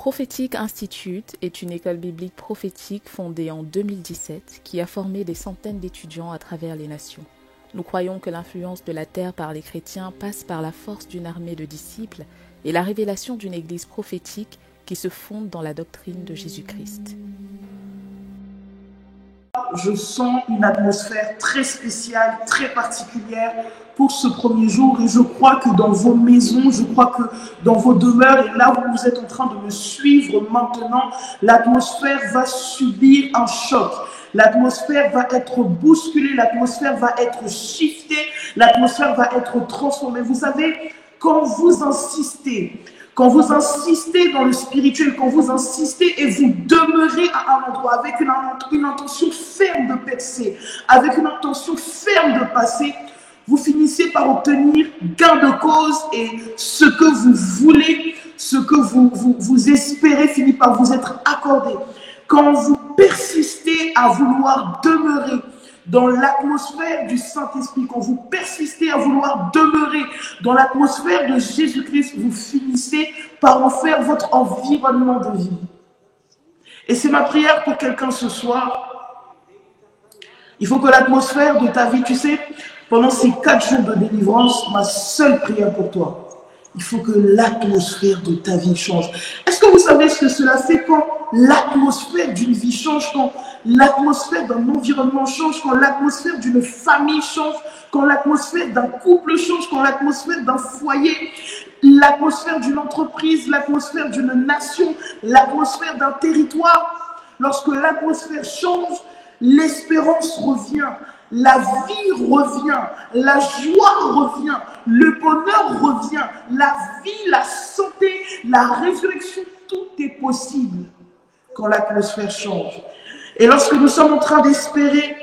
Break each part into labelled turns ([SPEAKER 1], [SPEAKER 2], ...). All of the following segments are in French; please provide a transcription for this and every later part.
[SPEAKER 1] Prophetic Institute est une école biblique prophétique fondée en 2017 qui a formé des centaines d'étudiants à travers les nations. Nous croyons que l'influence de la terre par les chrétiens passe par la force d'une armée de disciples et la révélation d'une église prophétique qui se fonde dans la doctrine de Jésus-Christ.
[SPEAKER 2] Je sens une atmosphère très spéciale, très particulière pour ce premier jour et je crois que dans vos maisons, je crois que dans vos demeures et là où vous êtes en train de me suivre maintenant, l'atmosphère va subir un choc. L'atmosphère va être bousculée, l'atmosphère va être shiftée, l'atmosphère va être transformée. Vous savez, quand vous insistez dans le spirituel, quand vous insistez et vous demeurez à un endroit avec une intention ferme de percer, avec une intention ferme de passer, vous finissez par obtenir gain de cause et ce que vous voulez, ce que vous espérez finit par vous être accordé. Quand vous persistez à vouloir demeurer dans l'atmosphère du Saint-Esprit, quand vous persistez à vouloir demeurer dans l'atmosphère de Jésus-Christ, vous finissez par en faire votre environnement de vie. Et c'est ma prière pour quelqu'un ce soir. Il faut que l'atmosphère de ta vie, tu sais, pendant ces 4 jours de délivrance, ma seule prière pour toi, il faut que l'atmosphère de ta vie change. Est-ce que vous savez ce que cela fait quand l'atmosphère d'une vie change, quand l'atmosphère d'un environnement change, quand l'atmosphère d'une famille change, quand l'atmosphère d'un couple change, quand l'atmosphère d'un foyer, l'atmosphère d'une entreprise, l'atmosphère d'une nation, l'atmosphère d'un territoire. Lorsque l'atmosphère change, l'espérance revient. La vie revient, la joie revient, le bonheur revient, la vie, la santé, la résurrection, tout est possible quand l'atmosphère change. Et lorsque nous sommes en train d'espérer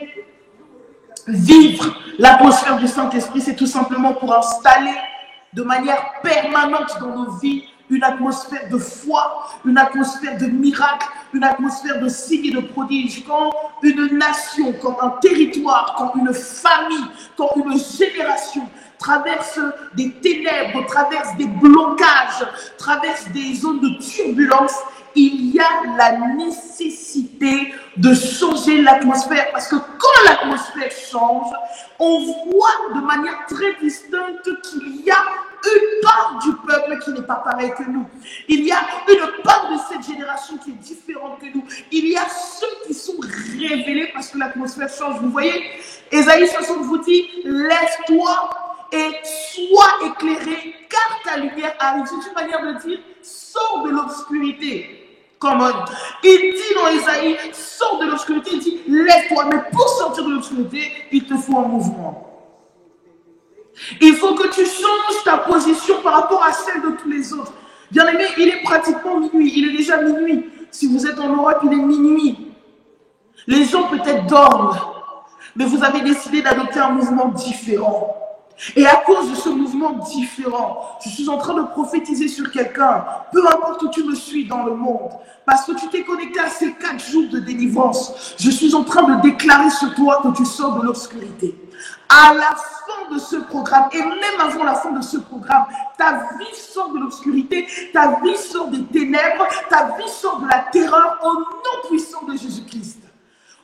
[SPEAKER 2] vivre l'atmosphère du Saint-Esprit, c'est tout simplement pour installer de manière permanente dans nos vies une atmosphère de foi, une atmosphère de miracle, une atmosphère de signes et de prodiges. Quand une nation, quand un territoire, quand une famille, quand une génération traverse des ténèbres, traverse des blocages, traverse des zones de turbulence, il y a la nécessité de changer l'atmosphère. Parce que quand l'atmosphère change, on voit de manière très distincte qu'il y a une part du peuple qui n'est pas pareil que nous. Il y a une part de cette génération qui est différente que nous. Il y a ceux qui sont révélés parce que l'atmosphère change. Vous voyez, Ésaïe 60 vous dit, lève-toi et sois éclairé, car ta lumière arrive. C'est une manière de dire, sors de l'obscurité. Il dit dans Ésaïe, sors de l'obscurité, il dit, lève-toi. Mais pour sortir de l'obscurité, il te faut un mouvement. Il faut que tu changes ta position par rapport à celle de tous les autres. Bien aimé, il est pratiquement minuit. Il est déjà minuit. Si vous êtes en Europe, il est minuit. Les gens peut-être dorment, mais vous avez décidé d'adopter un mouvement différent. Et à cause de ce mouvement différent, je suis en train de prophétiser sur quelqu'un, peu importe où tu me suis dans le monde, parce que tu t'es connecté à ces 4 jours de délivrance, je suis en train de déclarer sur toi que tu sors de l'obscurité. À la fin de ce programme, et même avant la fin de ce programme, ta vie sort de l'obscurité, ta vie sort des ténèbres, ta vie sort de la terreur au nom puissant de Jésus-Christ.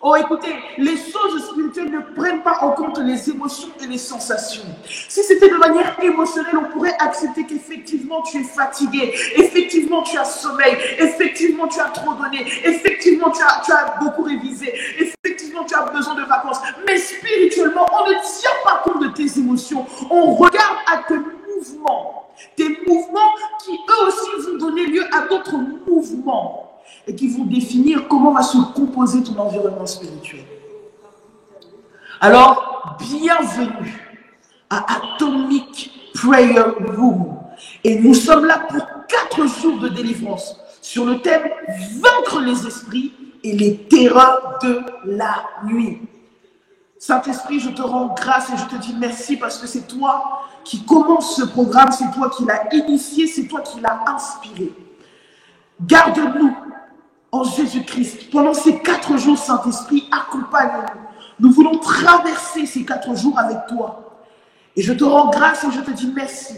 [SPEAKER 2] Oh, écoutez, les choses spirituelles ne prennent pas en compte les émotions et les sensations. Si c'était de manière émotionnelle, on pourrait accepter qu'effectivement tu es fatigué, effectivement tu as sommeil, effectivement tu as trop donné, effectivement tu as beaucoup révisé, effectivement tu as besoin de vacances. Mais spirituellement, on ne tient pas compte de tes émotions. On regarde à tes mouvements qui eux aussi vont donner lieu à d'autres mouvements. Et qui vont définir comment va se composer ton environnement spirituel. Alors, bienvenue à Atomic Prayer Room. Et nous sommes là pour 4 jours de délivrance sur le thème « Vaincre les esprits et les terreurs de la nuit ». Saint-Esprit, je te rends grâce et je te dis merci parce que c'est toi qui commence ce programme, c'est toi qui l'as initié, c'est toi qui l'as inspiré. Garde-nous en Jésus-Christ. Pendant ces 4 jours, Saint-Esprit, accompagne-nous. Nous voulons traverser ces 4 jours avec toi. Et je te rends grâce et je te dis merci.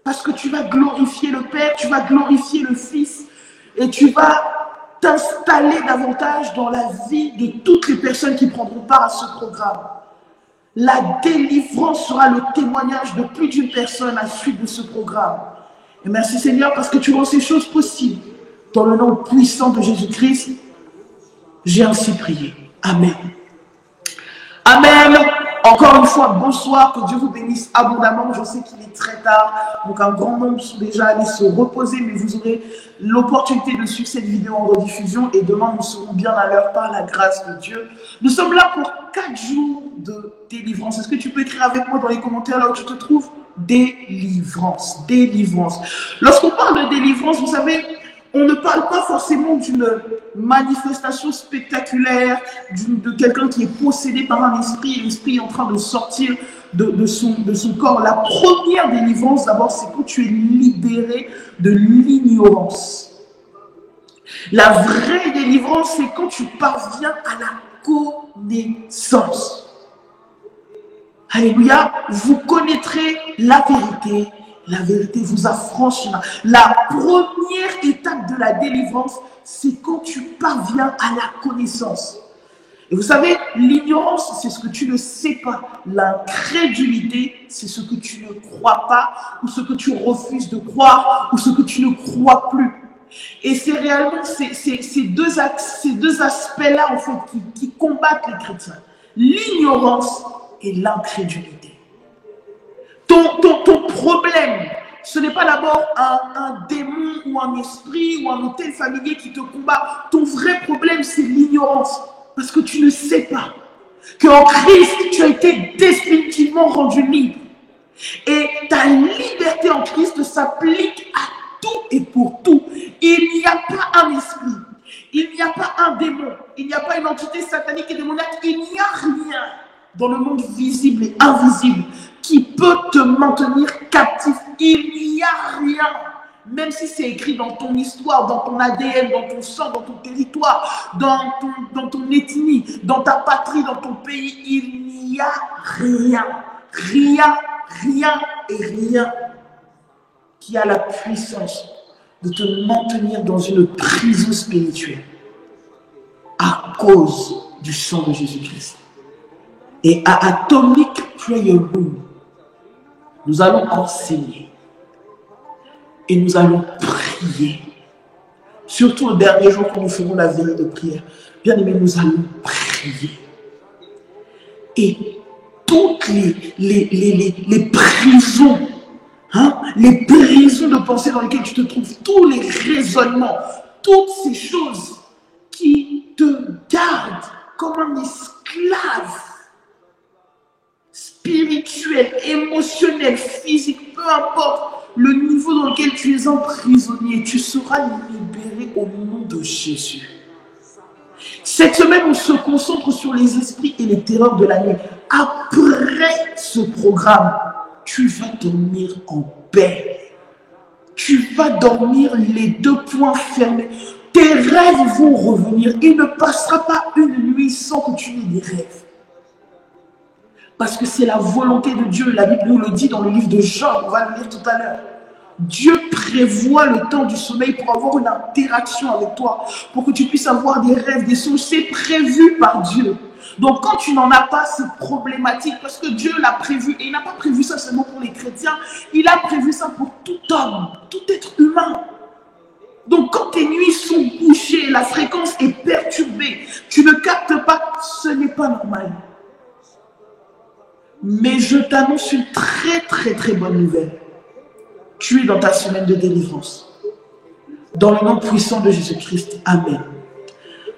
[SPEAKER 2] Parce que tu vas glorifier le Père, tu vas glorifier le Fils. Et tu vas t'installer davantage dans la vie de toutes les personnes qui prendront part à ce programme. La délivrance sera le témoignage de plus d'une personne à la suite de ce programme. Et merci Seigneur parce que tu rends ces choses possibles. Dans le nom puissant de Jésus-Christ, j'ai ainsi prié. Amen. Amen. Encore une fois, bonsoir, que Dieu vous bénisse abondamment. Je sais qu'il est très tard, donc un grand nombre sont déjà allés se reposer, mais vous aurez l'opportunité de suivre cette vidéo en rediffusion et demain nous serons bien à l'heure par la grâce de Dieu. Nous sommes là pour 4 jours de délivrance. Est-ce que tu peux écrire avec moi dans les commentaires là où tu te trouves? Délivrance, délivrance. Lorsqu'on parle de délivrance, vous savez, on ne parle pas forcément d'une manifestation spectaculaire, de quelqu'un qui est possédé par un esprit et l'esprit est en train de sortir de son corps. La première délivrance, d'abord, c'est quand tu es libéré de l'ignorance. La vraie délivrance, c'est quand tu parviens à la connaissance. Alléluia, vous connaîtrez la vérité vous affranchira. La première étape de la délivrance, c'est quand tu parviens à la connaissance. Et vous savez, l'ignorance, c'est ce que tu ne sais pas. L'incrédulité, c'est ce que tu ne crois pas, ou ce que tu refuses de croire, ou ce que tu ne crois plus. Et c'est réellement ces deux aspects-là, en fait, qui combattent les chrétiens. L'ignorance et l'incrédulité. Ton problème, ce n'est pas d'abord un démon ou un esprit ou un hôtel familier qui te combat. Ton vrai problème, c'est l'ignorance. Parce que tu ne sais pas qu'en Christ, tu as été définitivement rendu libre. Et ta liberté en Christ s'applique à tout et pour tout. Il n'y a pas un esprit, il n'y a pas un démon, il n'y a pas une entité satanique et démoniaque, il n'y a rien dans le monde visible et invisible qui peut te maintenir captif. Il n'y a rien, même si c'est écrit dans ton histoire, dans ton ADN, dans ton sang, dans ton territoire, dans ton ethnie, dans ta patrie, dans ton pays. Il n'y a rien, rien qui a la puissance de te maintenir dans une prison spirituelle à cause du sang de Jésus-Christ. Et à Atomic Prayer Room, nous allons enseigner et nous allons prier. Surtout le dernier jour quand nous ferons la veille de prière. Bien aimé, nous allons prier. Et toutes les prisons, les prisons de pensée dans lesquelles tu te trouves, tous les raisonnements, toutes ces choses qui te gardent comme un esclave spirituel, émotionnel, physique, peu importe le niveau dans lequel tu es emprisonné, tu seras libéré au nom de Jésus. Cette semaine, on se concentre sur les esprits et les terreurs de la nuit. Après ce programme, tu vas dormir en paix. Tu vas dormir les 2 poings fermés. Tes rêves vont revenir. Il ne passera pas une nuit sans que tu aies des rêves. Parce que c'est la volonté de Dieu. La Bible nous le dit dans le livre de Job. On va le lire tout à l'heure. Dieu prévoit le temps du sommeil pour avoir une interaction avec toi, pour que tu puisses avoir des rêves, des songes. C'est prévu par Dieu. Donc quand tu n'en as pas, c'est problématique parce que Dieu l'a prévu. Et il n'a pas prévu ça seulement pour les chrétiens, il a prévu ça pour tout homme, tout être humain. Donc quand tes nuits sont bouchées, la fréquence est perturbée, tu ne captes pas, ce n'est pas normal. Mais je t'annonce une très bonne nouvelle. Tu es dans ta semaine de délivrance. Dans le nom puissant de Jésus-Christ. Amen.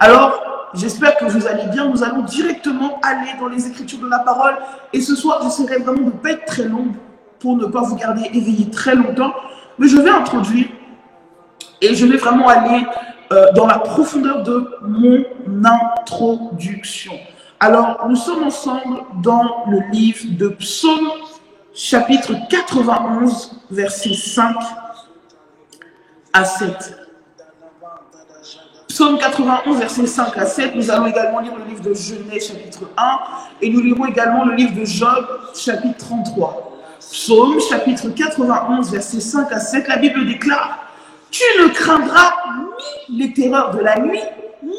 [SPEAKER 2] Alors, j'espère que vous allez bien. Nous allons directement aller dans les Écritures de la parole. Et ce soir, j'essaierai vraiment de ne pas être très longue pour ne pas vous garder éveillé très longtemps. Mais je vais introduire et je vais vraiment aller dans la profondeur de mon introduction. Alors, nous sommes ensemble dans le livre de Psaume, chapitre 91, versets 5 à 7. Psaume 91, versets 5 à 7. Nous allons également lire le livre de Genèse, chapitre 1. Et nous lirons également le livre de Job, chapitre 33. Psaume, chapitre 91, versets 5 à 7. La Bible déclare: Tu ne craindras ni les terreurs de la nuit, ni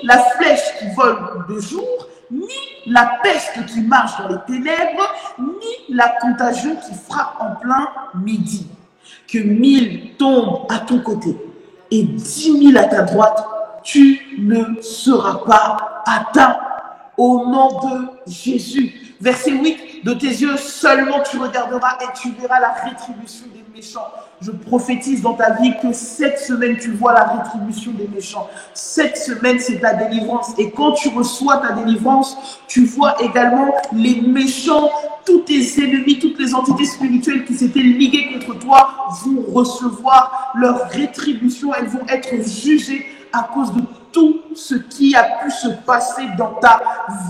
[SPEAKER 2] la flèche qui vole de jour, ni la peste qui marche dans les ténèbres, ni la contagion qui frappe en plein midi. Que 1000 tombent à ton côté et 10 000 à ta droite, tu ne seras pas atteint. Au nom de Jésus. Verset 8, de tes yeux seulement tu regarderas et tu verras la rétribution des méchants. Je prophétise dans ta vie que cette semaine tu vois la rétribution des méchants. Cette semaine c'est ta délivrance. Et quand tu reçois ta délivrance, tu vois également les méchants, tous tes ennemis, toutes les entités spirituelles qui s'étaient liguées contre toi vont recevoir leur rétribution. Elles vont être jugées à cause de tout ce qui a pu se passer dans ta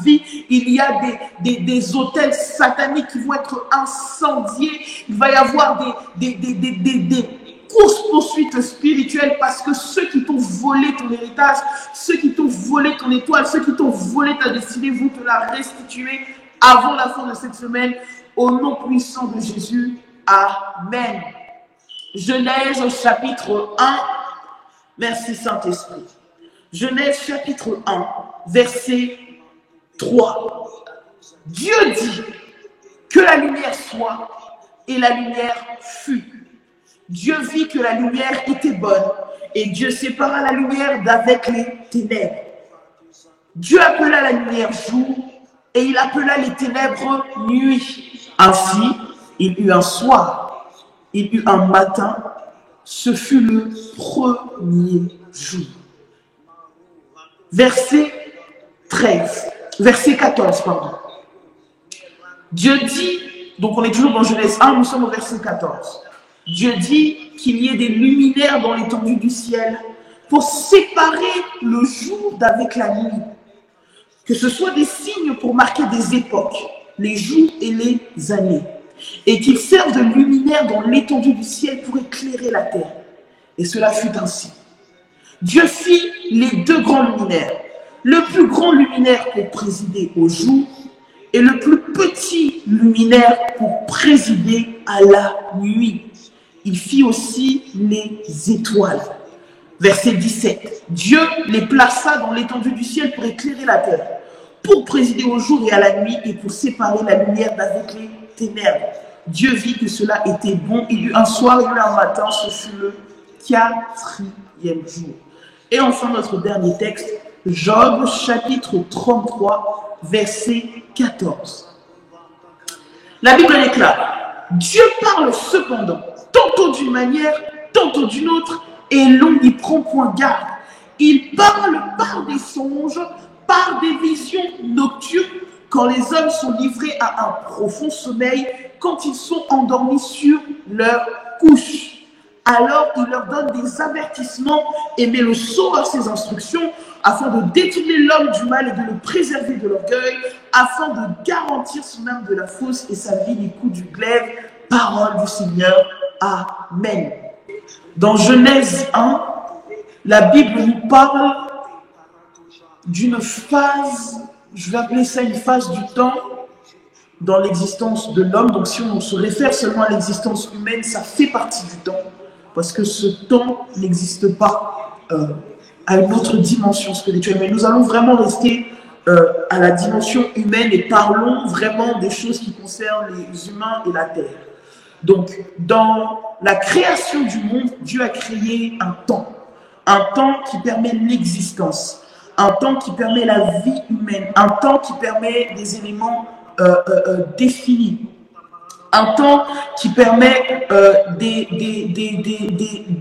[SPEAKER 2] vie. Il y a des hôtels sataniques qui vont être incendiés. Il va y avoir des courses-poursuites spirituelles parce que ceux qui t'ont volé ton héritage, ceux qui t'ont volé ton étoile, ceux qui t'ont volé ta destinée vont te la restituer avant la fin de cette semaine. Au nom puissant de Jésus. Amen. Genèse chapitre 1. Merci Saint-Esprit. Genèse chapitre 1, verset 3. Dieu dit que la lumière soit, et la lumière fut. Dieu vit que la lumière était bonne, et Dieu sépara la lumière d'avec les ténèbres. Dieu appela la lumière jour, et il appela les ténèbres nuit. Ainsi, il eut un soir, il eut un matin, ce fut le premier jour. Verset 14, pardon. Dieu dit, donc on est toujours dans Genèse 1, nous sommes au verset 14. Dieu dit qu'il y ait des luminaires dans l'étendue du ciel pour séparer le jour d'avec la nuit. Que ce soit des signes pour marquer des époques, les jours et les années. Et qu'ils servent de luminaires dans l'étendue du ciel pour éclairer la terre. Et cela fut ainsi. Dieu fit les deux grands luminaires, le plus grand luminaire pour présider au jour et le plus petit luminaire pour présider à la nuit. Il fit aussi les étoiles. Verset 17. Dieu les plaça dans l'étendue du ciel pour éclairer la terre, pour présider au jour et à la nuit et pour séparer la lumière d'avec les ténèbres. Dieu vit que cela était bon. Il y eut un soir, il y eut un matin, ce fut le 4e jour. Et enfin, notre dernier texte, Job, chapitre 33, verset 14. La Bible déclare, Dieu parle cependant, tantôt d'une manière, tantôt d'une autre, et l'on n'y prend point garde. Il parle par des songes, par des visions nocturnes, quand les hommes sont livrés à un profond sommeil, quand ils sont endormis sur leur couche. Alors il leur donne des avertissements et met le sceau à ses instructions afin de détourner l'homme du mal et de le préserver de l'orgueil, afin de garantir son âme de la fausse et sa vie des coups du glaive. Parole du Seigneur. Amen. Dans Genèse 1, la Bible nous parle d'une phase, je vais appeler ça une phase du temps dans l'existence de l'homme. Donc si on se réfère seulement à l'existence humaine, ça fait partie du temps. Parce que ce temps n'existe pas à une autre dimension spirituelle. Mais nous allons vraiment rester à la dimension humaine et parlons vraiment des choses qui concernent les humains et la terre. Donc, dans la création du monde, Dieu a créé un temps qui permet l'existence, un temps qui permet la vie humaine, un temps qui permet des éléments définis. Un temps qui permet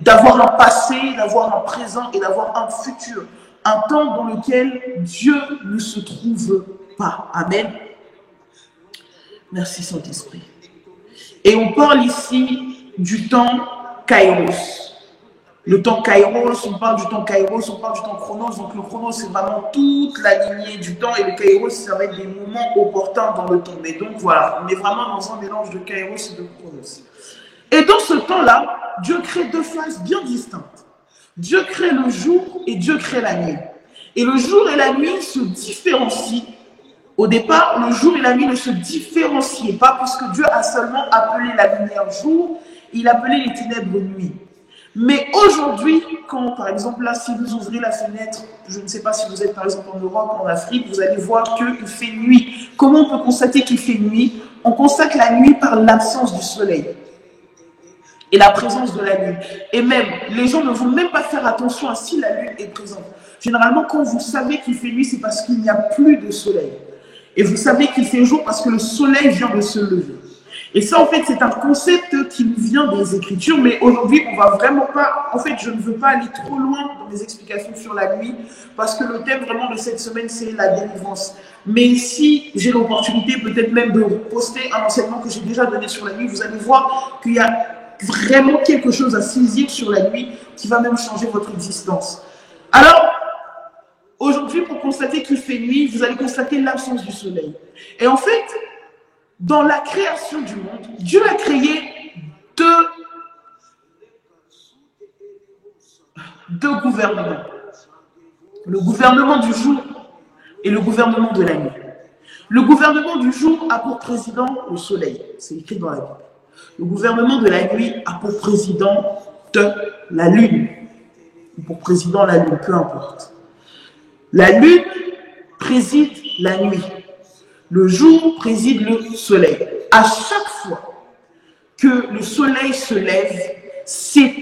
[SPEAKER 2] d'avoir un passé, d'avoir un présent et d'avoir un futur. Un temps dans lequel Dieu ne se trouve pas. Amen. Merci Saint-Esprit. Et on parle ici du temps Kairos. Le temps Kairos, on parle du temps Kairos, on parle du temps Chronos. Donc le Chronos, c'est vraiment toute la lignée du temps. Et le Kairos, ça va être des moments opportuns dans le temps. Mais donc voilà, on est vraiment dans un mélange de Kairos et de Chronos. Et dans ce temps-là, Dieu crée deux phases bien distinctes. Dieu crée le jour et Dieu crée la nuit. Et le jour et la nuit se différencient. Au départ, le jour et la nuit ne se différenciaient pas puisque Dieu a seulement appelé la lumière jour, il appelait les ténèbres nuit. Mais aujourd'hui, quand par exemple là, si vous ouvrez la fenêtre, je ne sais pas si vous êtes par exemple en Europe, en Afrique, vous allez voir qu'il fait nuit. Comment on peut constater qu'il fait nuit? On constate la nuit par l'absence du soleil et la présence de la lune. Et même, les gens ne vont même pas faire attention à si la lune est présente. Généralement, quand vous savez qu'il fait nuit, c'est parce qu'il n'y a plus de soleil. Et vous savez qu'il fait jour parce que le soleil vient de se lever. Et ça, en fait, c'est un concept qui nous vient des Écritures, mais aujourd'hui, on va vraiment pas... En fait, je ne veux pas aller trop loin dans mes explications sur la nuit, parce que le thème vraiment de cette semaine, c'est la délivrance. Mais si j'ai l'opportunité, peut-être même de poster un enseignement que j'ai déjà donné sur la nuit, vous allez voir qu'il y a vraiment quelque chose à saisir sur la nuit qui va même changer votre existence. Alors, aujourd'hui, pour constater qu'il fait nuit, vous allez constater l'absence du soleil. Et en fait, dans la création du monde, Dieu a créé deux gouvernements. Le gouvernement du jour et le gouvernement de la nuit. Le gouvernement du jour a pour président le soleil. C'est écrit dans la Bible. Le gouvernement de la nuit a pour président la lune. Ou pour président la lune, peu importe. La lune préside la nuit. Le jour préside le soleil. À chaque fois que le soleil se lève, c'est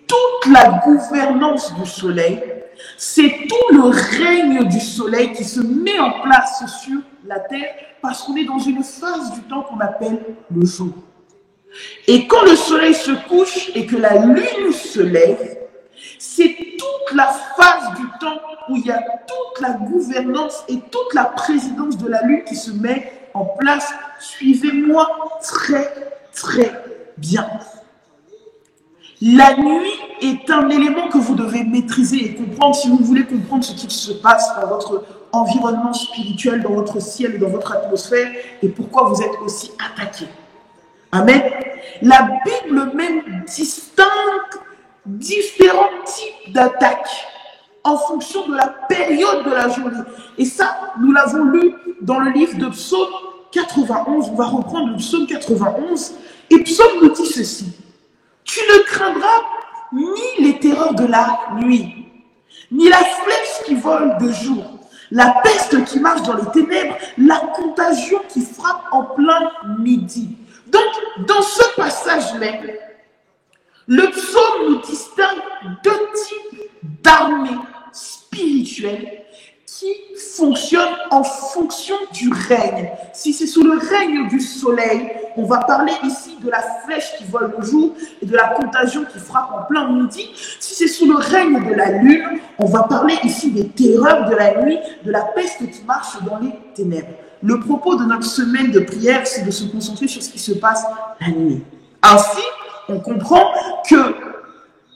[SPEAKER 2] toute la gouvernance du soleil, c'est tout le règne du soleil qui se met en place sur la terre parce qu'on est dans une phase du temps qu'on appelle le jour. Et quand le soleil se couche et que la lune se lève, c'est toute la phase du temps où il y a toute la gouvernance et toute la présidence de la lune qui se met en place. Suivez-moi très bien. La nuit est un élément que vous devez maîtriser et comprendre si vous voulez comprendre ce qui se passe dans votre environnement spirituel, dans votre ciel et dans votre atmosphère et pourquoi vous êtes aussi attaqué. Amen. La Bible même distingue différents types d'attaques en fonction de la période de la journée. Et ça, nous l'avons lu dans le livre de Psaume 91. On va reprendre le Psaume 91. Et Psaume nous dit ceci. Tu ne craindras ni les terreurs de la nuit, ni la flèche qui vole de jour, la peste qui marche dans les ténèbres, la contagion qui frappe en plein midi. Donc, dans ce passage même, le psaume nous distingue deux types d'armées spirituelles qui fonctionnent en fonction du règne. Si c'est sous le règne du soleil, on va parler ici de la flèche qui vole le jour et de la contagion qui frappe en plein midi. Si c'est sous le règne de la lune, on va parler ici des terreurs de la nuit, de la peste qui marche dans les ténèbres. Le propos de notre semaine de prière, c'est de se concentrer sur ce qui se passe la nuit. Ainsi, on comprend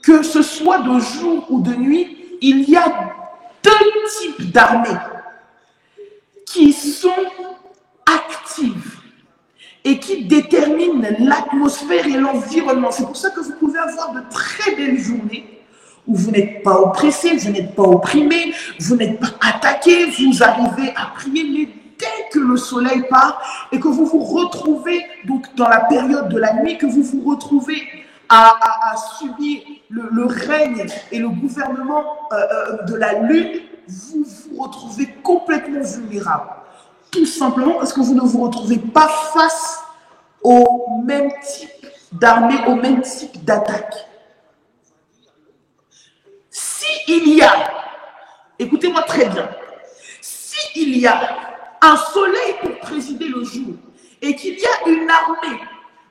[SPEAKER 2] que ce soit de jour ou de nuit, il y a deux types d'armées qui sont actives et qui déterminent l'atmosphère et l'environnement. C'est pour ça que vous pouvez avoir de très belles journées où vous n'êtes pas oppressé, vous n'êtes pas opprimé, vous n'êtes pas attaqué, vous arrivez à prier, mais dès que le soleil part et que vous vous retrouvez donc dans la période de la nuit, que vous vous retrouvez à subir le règne et le gouvernement de la lune, vous vous retrouvez complètement vulnérable. Tout simplement parce que vous ne vous retrouvez pas face au même type d'armée, au même type d'attaque. S'il y a, écoutez-moi très bien, s'il y a un soleil pour présider le jour et qu'il y a une armée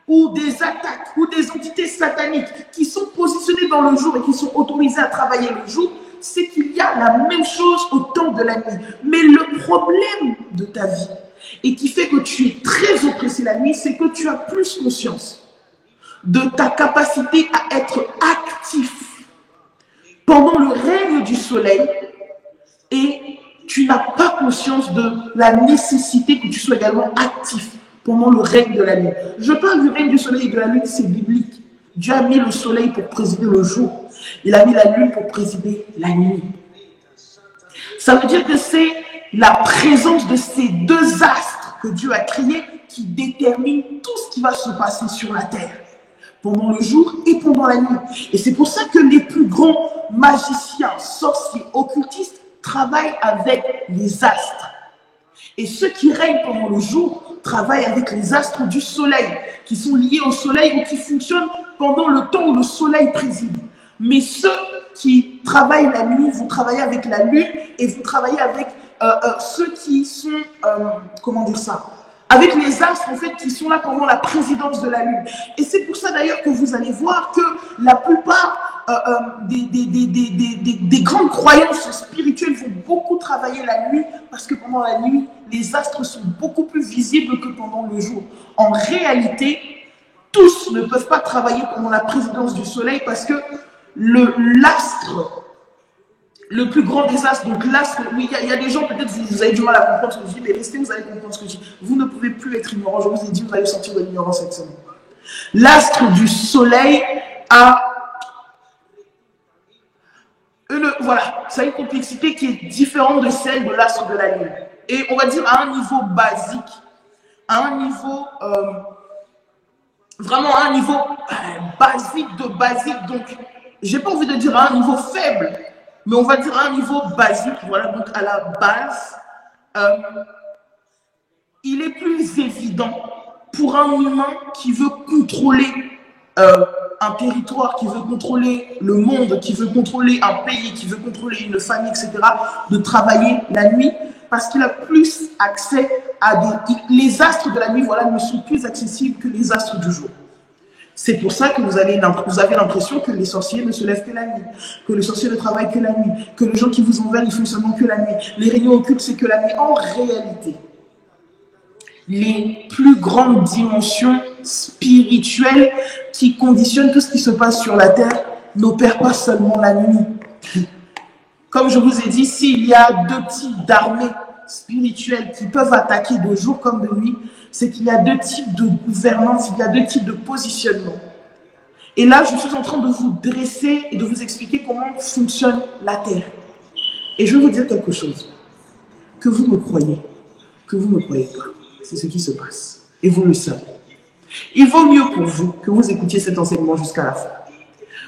[SPEAKER 2] ou des attaques ou des entités sataniques qui sont positionnées dans le jour et qui sont autorisées à travailler le jour, c'est qu'il y a la même chose au temps de la nuit. Mais le problème de ta vie et qui fait que tu es très oppressé la nuit, c'est que tu as plus conscience de ta capacité à être actif pendant le règne du soleil et tu n'as pas conscience de la nécessité que tu sois également actif pendant le règne de la nuit. Je parle du règne du soleil et de la lune, c'est biblique. Dieu a mis le soleil pour présider le jour. Il a mis la lune pour présider la nuit. Ça veut dire que c'est la présence de ces deux astres que Dieu a créés qui détermine tout ce qui va se passer sur la terre. pendant le jour et pendant la nuit. Et c'est pour ça que les plus grands magiciens, sorciers, occultistes travaillent avec les astres. Et ceux qui règnent pendant le jour travaillent avec les astres du soleil, qui sont liés au soleil ou qui fonctionnent pendant le temps où le soleil préside. Mais ceux qui travaillent la nuit, vous travaillez avec la lune et vous travaillez avec ceux qui sont, comment dire ça, avec les astres en fait qui sont là pendant la présidence de la lune. Et c'est pour ça d'ailleurs que vous allez voir que la plupart des grandes croyances spirituelles vont beaucoup travailler la nuit parce que pendant la nuit, les astres sont beaucoup plus visibles que pendant le jour. En réalité, tous ne peuvent pas travailler pendant la présidence du soleil parce que l'astre, le plus grand des astres, donc l'astre, oui, il y a des gens, peut-être vous avez du mal à comprendre ce que je dis, mais restez, vous allez comprendre ce que je dis. Vous ne pouvez plus être ignorant, je vous ai dit, vous allez sortir de l'ignorance cette semaine. L'astre du soleil a ça a une complexité qui est différente de celle de l'astre de la lune. Et on va dire à un niveau basique, à un niveau, vraiment à un niveau basique de basique, donc j'ai pas envie de dire à un niveau faible, mais on va dire à un niveau basique, voilà, donc à la base, il est plus évident pour un humain qui veut contrôler un territoire, qui veut contrôler le monde, qui veut contrôler un pays, qui veut contrôler une famille, etc., de travailler la nuit, parce qu'il a plus accès à les astres de la nuit, voilà, ne sont plus accessibles que les astres du jour. C'est pour ça que vous avez l'impression que les sorciers ne se lèvent que la nuit, que les sorciers ne travaillent que la nuit, que les gens qui vous envers, ils font seulement que la nuit. Les réunions occultes, c'est que la nuit. En réalité, les plus grandes dimensions spirituelles qui conditionnent tout ce qui se passe sur la terre n'opèrent pas seulement la nuit. Comme je vous ai dit, s'il y a deux types d'armées spirituelles qui peuvent attaquer de jour comme de nuit, c'est qu'il y a deux types de gouvernance, il y a deux types de positionnement. Et là, je suis en train de vous dresser et de vous expliquer comment fonctionne la Terre. Et je vais vous dire quelque chose. Que vous me croyez, que vous ne me croyez pas, c'est ce qui se passe. Et vous le savez. Il vaut mieux pour vous que vous écoutiez cet enseignement jusqu'à la fin.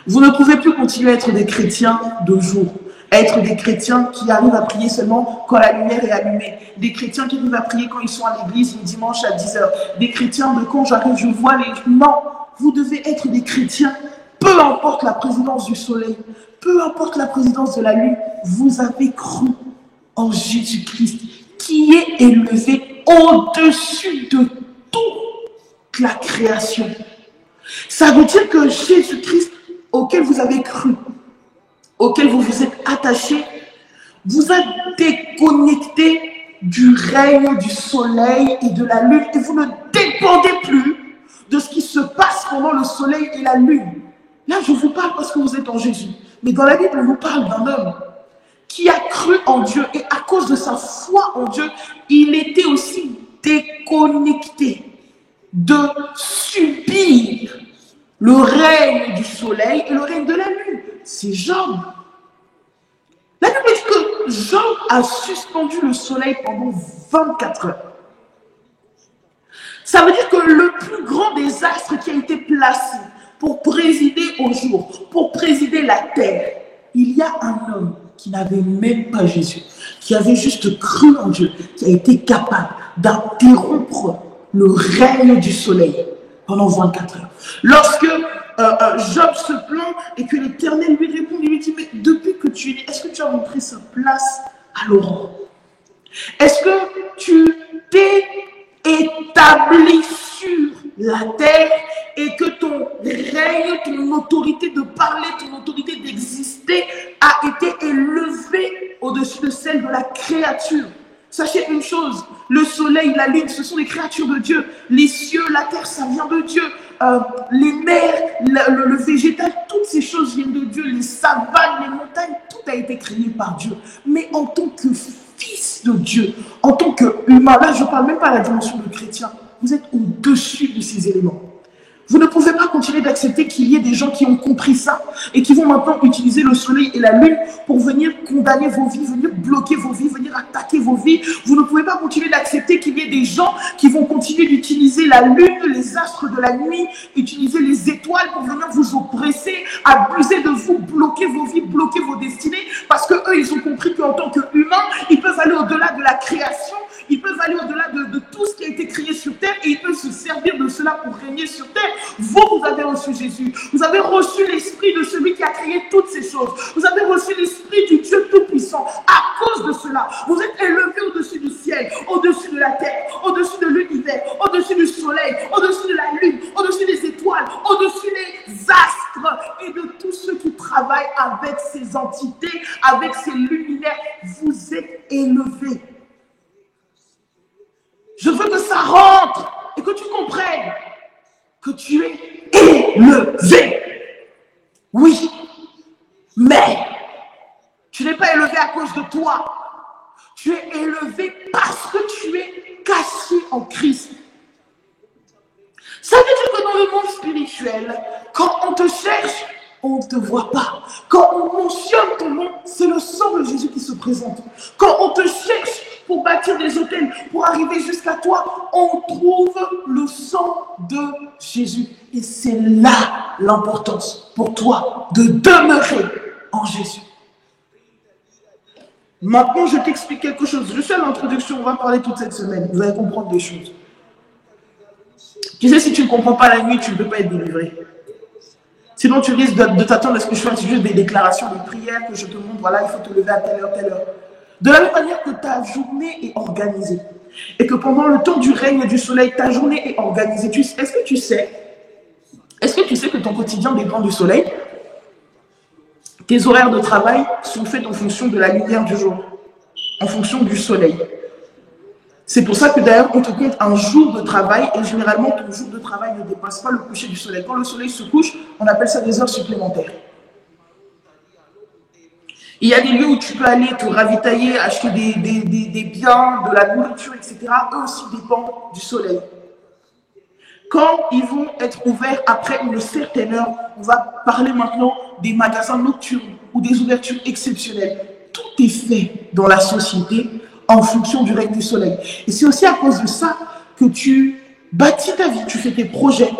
[SPEAKER 2] Vous ne pouvez plus continuer à être des chrétiens de jour, à être des chrétiens qui arrivent à prier seulement quand la lumière est allumée, des chrétiens qui arrivent à prier quand ils sont à l'église le dimanche à 10h, des chrétiens de quand j'arrive, je vois les... Non, vous devez être des chrétiens, peu importe la présidence du soleil, peu importe la présidence de la lune, vous avez cru en Jésus-Christ qui est élevé au-dessus de toute la création. Ça veut dire que Jésus-Christ auquel vous avez cru, auquel vous vous êtes attaché, vous a déconnecté du règne du soleil et de la lune et vous ne dépendez plus de ce qui se passe pendant le soleil et la lune. Là, je vous parle parce que vous êtes en Jésus. Mais dans la Bible, on nous parle d'un homme qui a cru en Dieu et à cause de sa foi en Dieu, il était aussi déconnecté de subir le règne du soleil et le règne de la lune. C'est Job. La Bible dit que Job a suspendu le soleil pendant 24 heures. Ça veut dire que le plus grand des astres qui a été placé pour présider au jour, pour présider la terre, il y a un homme qui n'avait même pas Jésus, qui avait juste cru en Dieu, qui a été capable d'interrompre le règne du soleil pendant 24 heures. Lorsque Job se plaint et que l'Éternel lui répond, il lui dit, mais depuis que tu es né, est-ce que tu as montré sa place à l'aurore? Est-ce que tu t'es établi sur la terre et que ton règne, ton autorité de parler, ton autorité d'exister a été élevée au-dessus de celle de la créature? Sachez une chose, le soleil, la lune, ce sont des créatures de Dieu. Les cieux, la terre, ça vient de Dieu. Les mers, le végétal, toutes ces choses viennent de Dieu. Les savanes, les montagnes, tout a été créé par Dieu. Mais en tant que fils de Dieu, en tant qu'humain, là je ne parle même pas de la dimension de chrétien, vous êtes au-dessus de ces éléments. Vous ne pouvez pas continuer d'accepter qu'il y ait des gens qui ont compris ça et qui vont maintenant utiliser le soleil et la lune pour venir condamner vos vies, venir bloquer vos vies, venir attaquer vos vies. Vous ne pouvez pas continuer d'accepter qu'il y ait des gens qui vont continuer d'utiliser la lune, les astres de la nuit, utiliser les étoiles pour venir vous oppresser, abuser de vous, bloquer vos vies, bloquer vos destinées, parce que eux, ils ont compris qu'en tant qu'humains, ils peuvent aller au-delà de la création. Ils peuvent aller au-delà de tout ce qui a été créé sur terre et ils peuvent se servir de cela pour régner sur terre. Vous, vous avez reçu Jésus. Vous avez reçu l'esprit de celui qui a créé toutes ces choses. Vous avez reçu l'esprit du Dieu Tout-Puissant. À cause de cela, vous êtes élevés au-dessus du ciel, au-dessus de la terre, au-dessus de l'univers, au-dessus du soleil, au-dessus de la lune, au-dessus des étoiles, au-dessus des astres et de tous ceux qui travaillent avec ces entités, avec ces luminaires. Vous êtes élevés. Je veux que ça rentre et que tu comprennes que tu es élevé. Oui, mais tu n'es pas élevé à cause de toi. Tu es élevé parce que tu es caché en Christ. Ça veut dire que dans le monde spirituel, quand on te cherche, on ne te voit pas. Quand on mentionne ton nom, c'est le sang de Jésus qui se présente. Quand on te cherche pour bâtir des hôtels, pour arriver jusqu'à toi, on trouve le sang de Jésus. Et c'est là l'importance pour toi de demeurer en Jésus. Maintenant, je t'explique quelque chose. Je suis à l'introduction, on va parler toute cette semaine. Vous allez comprendre des choses. Tu sais, si tu ne comprends pas la nuit, tu ne peux pas être délivré. Sinon, tu risques de t'attendre à ce que je fasse juste des déclarations de prière, que je te montre, voilà, il faut te lever à telle heure, telle heure. De la même manière que ta journée est organisée et que pendant le temps du règne du soleil, ta journée est organisée. Est-ce que tu sais que ton quotidien dépend du soleil? Tes horaires de travail sont faits en fonction de la lumière du jour, en fonction du soleil. C'est pour ça que d'ailleurs, on te compte un jour de travail et généralement, ton jour de travail ne dépasse pas le coucher du soleil. Quand le soleil se couche, on appelle ça des heures supplémentaires. Il y a des lieux où tu peux aller te ravitailler, acheter des biens, de la nourriture, etc. Eux aussi dépendent du soleil. Quand ils vont être ouverts après une certaine heure, on va parler maintenant des magasins nocturnes ou des ouvertures exceptionnelles. Tout est fait dans la société en fonction du règne du soleil. Et c'est aussi à cause de ça que tu bâtis ta vie, tu fais tes projets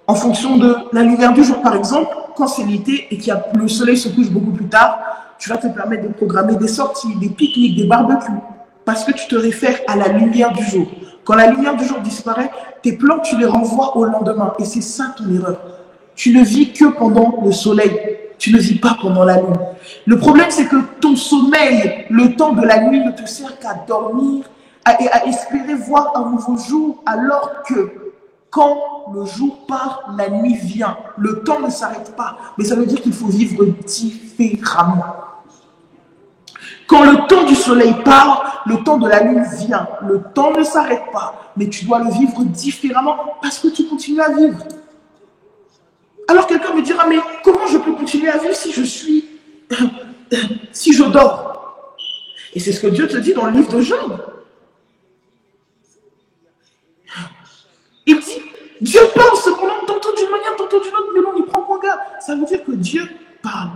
[SPEAKER 2] en fonction de la lumière du jour. Par exemple, quand c'est l'été et que le soleil se couche beaucoup plus tard, tu vas te permettre de programmer des sorties, des pique-niques, des barbecues, parce que tu te réfères à la lumière du jour. Quand la lumière du jour disparaît, tes plans, tu les renvoies au lendemain. Et c'est ça ton erreur. Tu ne vis que pendant le soleil. Tu ne vis pas pendant la lune. Le problème, c'est que ton sommeil, le temps de la nuit, ne te sert qu'à dormir et à espérer voir un nouveau jour, alors que quand le jour part, la nuit vient. Le temps ne s'arrête pas. Mais ça veut dire qu'il faut vivre différemment. Quand le temps du soleil part, le temps de la lune vient. Le temps ne s'arrête pas, mais tu dois le vivre différemment parce que tu continues à vivre. Alors quelqu'un me dira, mais comment je peux continuer à vivre si je dors? Et c'est ce que Dieu te dit dans le livre de Job. Il dit, Dieu parle cependant tantôt d'une manière, tantôt d'une autre, mais l'on n'y prend point garde. Ça veut dire que Dieu parle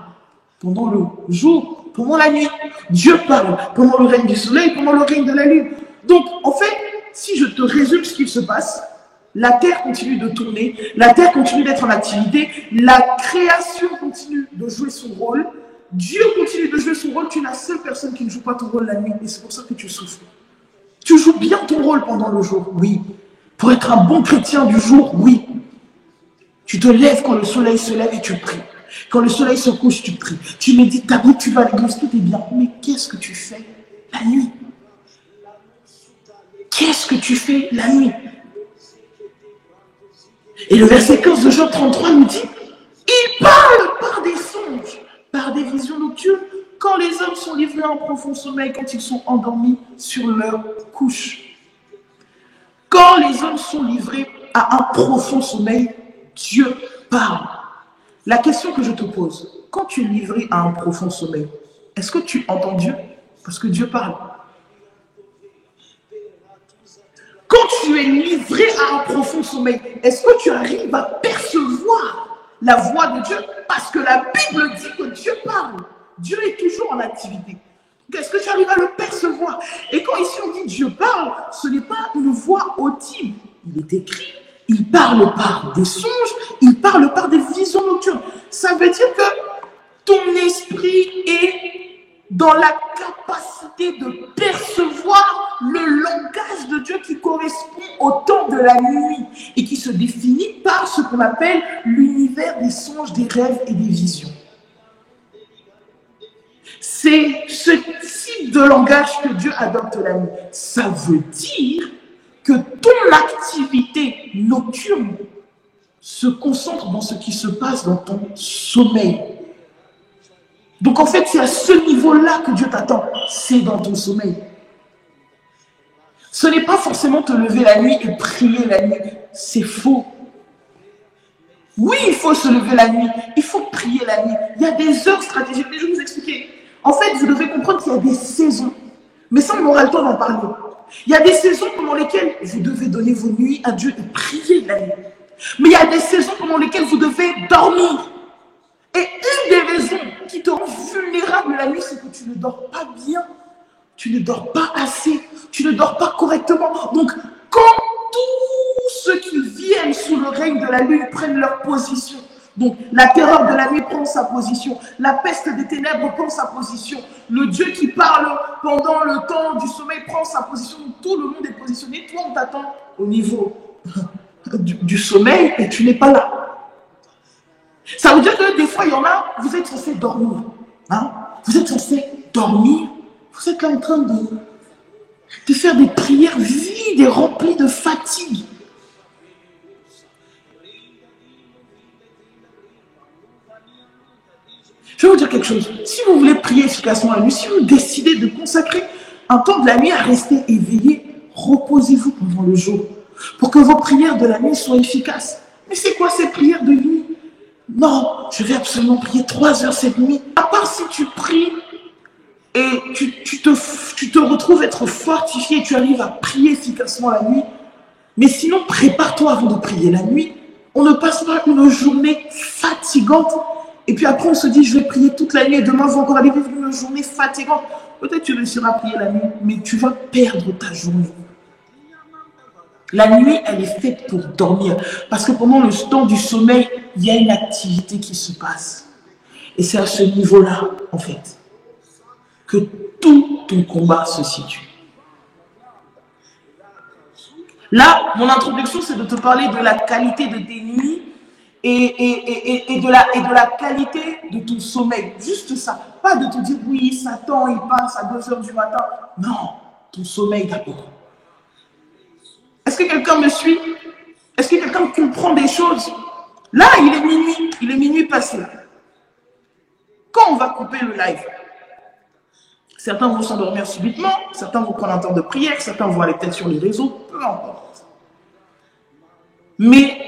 [SPEAKER 2] pendant le jour, pendant la nuit. Dieu parle pendant le règne du soleil, pendant le règne de la lune. Donc, en fait, si je te résume ce qu'il se passe, la terre continue de tourner, la terre continue d'être en activité, la création continue de jouer son rôle, Dieu continue de jouer son rôle, tu es la seule personne qui ne joue pas ton rôle la nuit, et c'est pour ça que tu souffres. Tu joues bien ton rôle pendant le jour, oui. Pour être un bon chrétien du jour, oui. Tu te lèves quand le soleil se lève et tu pries. Quand le soleil se couche, tu pries. Tu médites ta vie, tu vas à l'église, tout est bien. Mais qu'est-ce que tu fais la nuit? Qu'est-ce que tu fais la nuit? Et le verset 15 de Job 33 nous dit, il parle par des songes, par des visions nocturnes, quand les hommes sont livrés à un profond sommeil, quand ils sont endormis sur leur couche. Quand les hommes sont livrés à un profond sommeil, Dieu parle. La question que je te pose, quand tu es livré à un profond sommeil, est-ce que tu entends Dieu? Parce que Dieu parle. Quand tu es livré à un profond sommeil, est-ce que tu arrives à percevoir la voix de Dieu? Parce que la Bible dit que Dieu parle. Dieu est toujours en activité. Est-ce que tu arrives à le percevoir? Et quand ici on dit Dieu parle, ce n'est pas une voix audible. Il est écrit, il parle par des songes, il parle par des visions nocturnes. Ça veut dire que ton esprit est dans la capacité de percevoir le langage de Dieu qui correspond au temps de la nuit et qui se définit par ce qu'on appelle l'univers des songes, des rêves et des visions. C'est ce type de langage que Dieu adopte la nuit. Ça veut dire que ton activité nocturne se concentre dans ce qui se passe dans ton sommeil. Donc en fait, c'est à ce niveau-là que Dieu t'attend. C'est dans ton sommeil. Ce n'est pas forcément te lever la nuit et prier la nuit. C'est faux. Oui, il faut se lever la nuit. Il faut prier la nuit. Il y a des heures stratégiques. Je vais vous expliquer. En fait, vous devez comprendre qu'il y a des saisons. Mais ça, on aura le temps d'en parler. Il y a des saisons pendant lesquelles vous devez donner vos nuits à Dieu et prier la nuit. Mais il y a des saisons pendant lesquelles vous devez dormir. Et une des raisons qui te rend vulnérable la nuit, c'est que tu ne dors pas bien. Tu ne dors pas assez. Tu ne dors pas correctement. Donc, quand tous ceux qui viennent sous le règne de la nuit prennent leur position, donc la terreur de la nuit prend sa position, la peste des ténèbres prend sa position, le Dieu qui parle pendant le temps du sommeil prend sa position, tout le monde est positionné, toi on t'attend au niveau du sommeil et tu n'es pas là. Ça veut dire que des fois, il y en a, vous êtes censé dormir. Hein? Vous êtes censé dormir. Vous êtes là en train de faire des prières vides et remplies de fatigue. Je vais vous dire quelque chose. Si vous voulez prier efficacement la nuit, si vous décidez de consacrer un temps de la nuit à rester éveillé, reposez-vous pendant le jour pour que vos prières de la nuit soient efficaces. Mais c'est quoi ces prières de nuit? Non, je vais absolument prier 3 heures cette nuit. À part si tu pries et tu te retrouves être fortifié et tu arrives à prier efficacement la nuit. Mais sinon, prépare-toi avant de prier la nuit. On ne passe pas une journée fatigante et puis après on se dit je vais prier toute la nuit et demain va encore arriver une journée fatigante. Peut-être tu réussiras à prier la nuit, mais tu vas perdre ta journée. La nuit, elle est faite pour dormir. Parce que pendant le temps du sommeil, il y a une activité qui se passe. Et c'est à ce niveau-là, en fait, que tout ton combat se situe. Là, mon introduction, c'est de te parler de la qualité de tes nuits et de la qualité de ton sommeil. Juste ça. Pas de te dire, oui, Satan, il passe à 2 heures du matin. Non, ton sommeil d'abord. Est-ce que quelqu'un me suit? Est-ce que quelqu'un comprend des choses? Là, il est minuit passé. Quand on va couper le live, certains vont s'endormir subitement, certains vont prendre un temps de prière, certains vont aller peut-être sur les réseaux, peu importe. Mais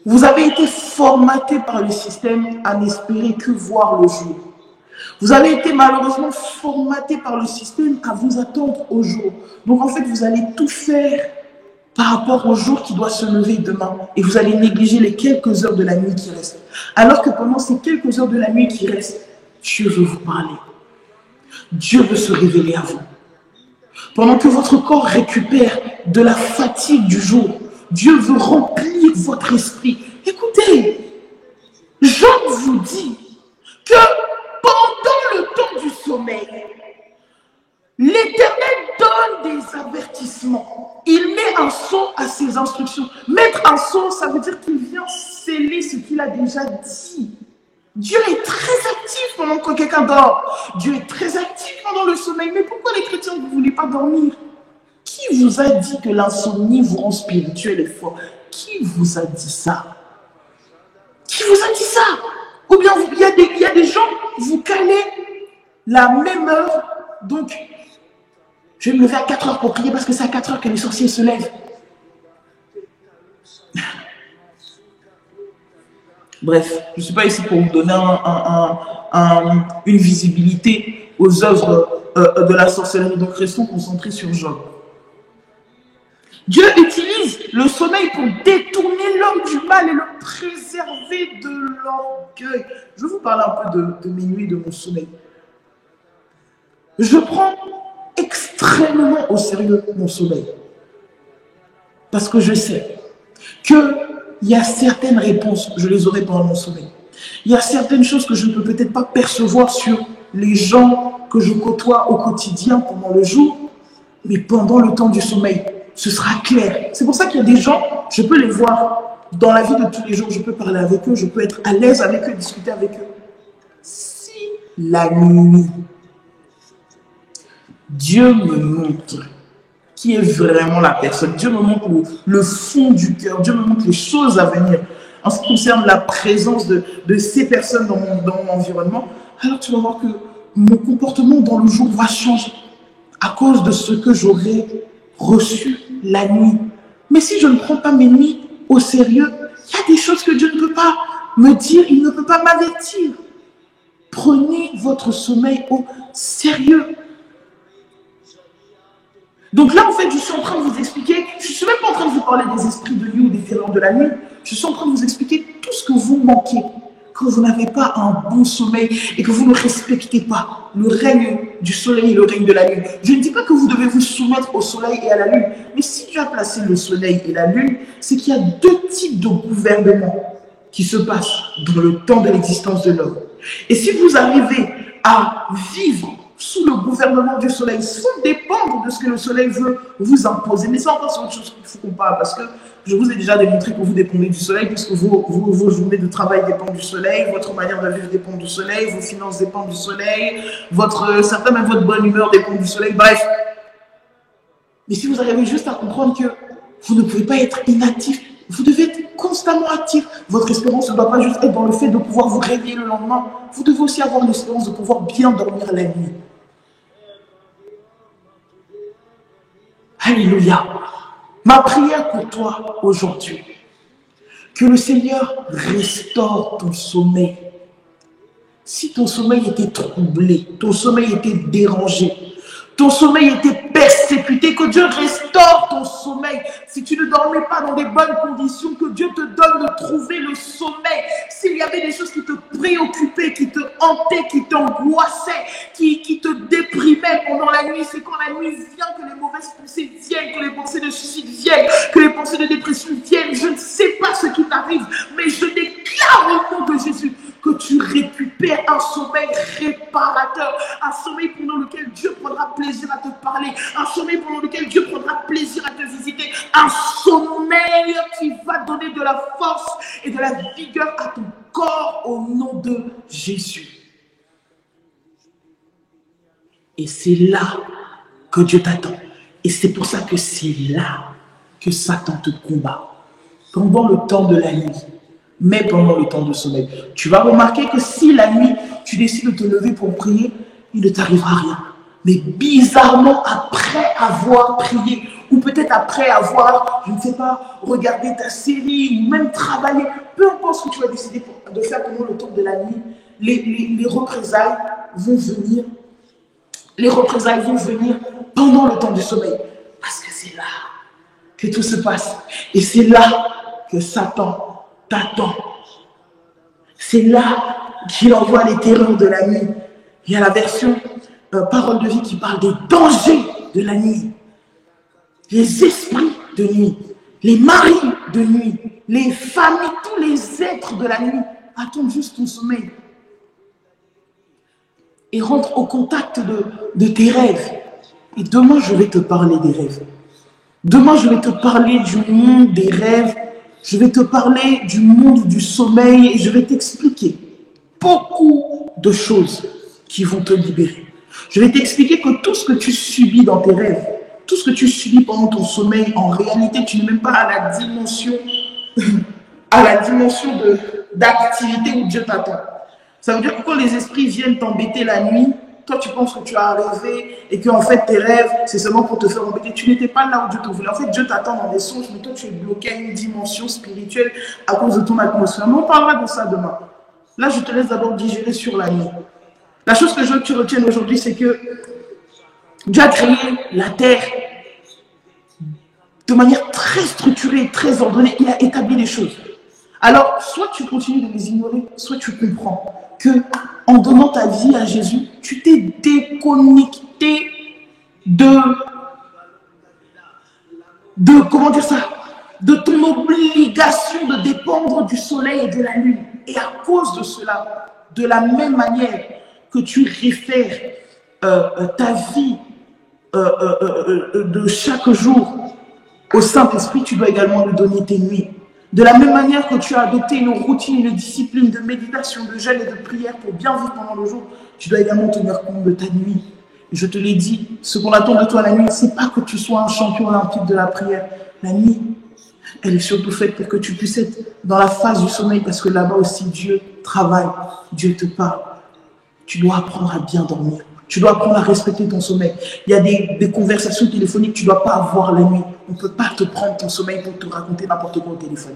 [SPEAKER 2] vous avez été formaté par le système à n'espérer que voir le jour. Vous avez été malheureusement formaté par le système à vous attendre au jour. Donc en fait, vous allez tout faire par rapport au jour qui doit se lever demain. Et vous allez négliger les quelques heures de la nuit qui restent. Alors que pendant ces quelques heures de la nuit qui restent, Dieu veut vous parler. Dieu veut se révéler à vous. Pendant que votre corps récupère de la fatigue du jour, Dieu veut remplir votre esprit. Écoutez, Job vous dit que pendant le temps du sommeil, l'Éternel donne des avertissements. Il met un son à ses instructions. Mettre un son, ça veut dire qu'il vient sceller ce qu'il a déjà dit. Dieu est très actif pendant que quelqu'un dort. Dieu est très actif pendant le sommeil. Mais pourquoi les chrétiens ne voulaient pas dormir? Qui vous a dit que l'insomnie vous rend spirituel et fort? Qui vous a dit ça? Qui vous a dit ça? Ou bien il y a des gens, vous calez la même heure, donc je vais me lever à 4 heures pour prier parce que c'est à 4 heures que les sorciers se lèvent. Bref, je ne suis pas ici pour vous donner une visibilité aux œuvres de la sorcellerie. Donc restons concentrés sur Job. Dieu utilise le sommeil pour détourner l'homme du mal et le préserver de l'orgueil. Je vais vous parler un peu de mes nuits, de mon sommeil. Je prends extrêmement au sérieux mon sommeil. Parce que je sais qu'il y a certaines réponses, je les aurai pendant mon sommeil. Il y a certaines choses que je ne peux peut-être pas percevoir sur les gens que je côtoie au quotidien pendant le jour, mais pendant le temps du sommeil, ce sera clair. C'est pour ça qu'il y a des gens, je peux les voir dans la vie de tous les jours, je peux parler avec eux, je peux être à l'aise avec eux, discuter avec eux. Si la nuit, Dieu me montre qui est vraiment la personne, Dieu me montre le fond du cœur, Dieu me montre les choses à venir en ce qui concerne la présence de ces personnes dans mon environnement, alors tu vas voir que mon comportement dans le jour va changer à cause de ce que j'aurai reçu la nuit. Mais si je ne prends pas mes nuits au sérieux, il y a des choses que Dieu ne peut pas me dire, il ne peut pas m'avertir. Prenez votre sommeil au sérieux. Donc là, en fait, je suis en train de vous expliquer, je ne suis même pas en train de vous parler des esprits de nuit ou des terreurs de la nuit, je suis en train de vous expliquer tout ce que vous manquez quand vous n'avez pas un bon sommeil et que vous ne respectez pas le règne du soleil et le règne de la lune. Je ne dis pas que vous devez vous soumettre au soleil et à la lune, mais si tu as placé le soleil et la lune, c'est qu'il y a deux types de gouvernement qui se passent dans le temps de l'existence de l'homme. Et si vous arrivez à vivre sous le gouvernement du soleil, sans dépendre de ce que le soleil veut vous imposer. Mais c'est encore autre chose qu'il faut qu'on parle, parce que je vous ai déjà démontré que vous dépendez du soleil, puisque vos journées de travail dépendent du soleil, votre manière de vivre dépend du soleil, vos finances dépendent du soleil, certains même votre bonne humeur dépend du soleil, bref. Mais si vous arrivez juste à comprendre que vous ne pouvez pas être inactif, vous devez être constamment actif. Votre espérance ne doit pas juste être dans le fait de pouvoir vous réveiller le lendemain. Vous devez aussi avoir l'espérance de pouvoir bien dormir la nuit. Alléluia. Ma prière pour toi aujourd'hui, que le Seigneur restaure ton sommeil. Si ton sommeil était troublé, ton sommeil était dérangé, ton sommeil était persécuté, que Dieu restaure ton sommeil. Si tu ne dormais pas dans des bonnes conditions, que Dieu te donne de trouver le sommeil. S'il y avait des choses qui te préoccupaient, qui te hantaient, qui t'angoissaient, qui te déprimaient pendant la nuit, c'est quand la nuit vient que les mauvaises pensées viennent, que les pensées de suicide viennent, que les pensées de dépression viennent. Je ne sais pas ce qui t'arrive, mais je déclare au nom de Jésus que tu récupères un sommeil réparateur, un sommeil pendant lequel Dieu prendra plaisir à te parler, un sommeil pendant lequel Dieu prendra plaisir à te visiter, un sommeil qui va donner de la force et de la vigueur à ton corps au nom de Jésus. Et c'est là que Dieu t'attend. Et c'est pour ça que c'est là que Satan te combat. Pendant le temps de la nuit, mais pendant le temps de sommeil. Tu vas remarquer que si la nuit, tu décides de te lever pour prier, il ne t'arrivera rien. Mais bizarrement, après avoir prié, ou peut-être après avoir, je ne sais pas, regardé ta série, ou même travaillé, peu importe ce que tu vas décider de faire pendant le temps de la nuit, les représailles vont venir. Les représailles vont venir pendant le temps du sommeil. Parce que c'est là que tout se passe. Et c'est là que Satan t'attend. C'est là qu'il envoie les terreurs de la nuit. Il y a la version Parole de vie qui parle des dangers de la nuit. Les esprits de nuit, les maris de nuit, les familles, tous les êtres de la nuit attendent juste ton sommeil. Et rentre au contact de tes rêves. Et demain, je vais te parler des rêves. Demain, je vais te parler du monde des rêves. Je vais te parler du monde du sommeil et je vais t'expliquer beaucoup de choses qui vont te libérer. Je vais t'expliquer que tout ce que tu subis dans tes rêves, tout ce que tu subis pendant ton sommeil, en réalité, tu n'es même pas à la dimension, d'activité où Dieu t'attend. Ça veut dire que quand les esprits viennent t'embêter la nuit, toi tu penses que tu as rêvé et que en fait tes rêves c'est seulement pour te faire embêter. Tu n'étais pas là où Dieu te voulait. En fait Dieu t'attend dans des songes, mais toi tu es bloqué à une dimension spirituelle à cause de ton atmosphère. Mais on parlera de ça demain. Là je te laisse d'abord digérer sur la nuit. La chose que je veux que tu retiennes aujourd'hui, c'est que Dieu a créé la terre de manière très structurée, très ordonnée. Il a établi les choses. Alors, soit tu continues de les ignorer, soit tu comprends que en donnant ta vie à Jésus, tu t'es déconnecté comment dire ça, de ton obligation de dépendre du soleil et de la lune. Et à cause de cela, de la même manière que tu réfères ta vie de chaque jour au Saint-Esprit, tu dois également lui donner tes nuits. De la même manière que tu as adopté une routine, une discipline de méditation, de jeûne et de prière pour bien vivre pendant le jour, tu dois également tenir compte de ta nuit. Je te l'ai dit, ce qu'on attend de toi la nuit, c'est pas que tu sois un champion olympique de la prière. La nuit, elle est surtout faite pour que tu puisses être dans la phase du sommeil, parce que là-bas aussi, Dieu travaille, Dieu te parle. Tu dois apprendre à bien dormir. Tu dois apprendre à respecter ton sommeil. Il y a des conversations téléphoniques que tu ne dois pas avoir la nuit. On ne peut pas te prendre ton sommeil pour te raconter n'importe quoi au téléphone.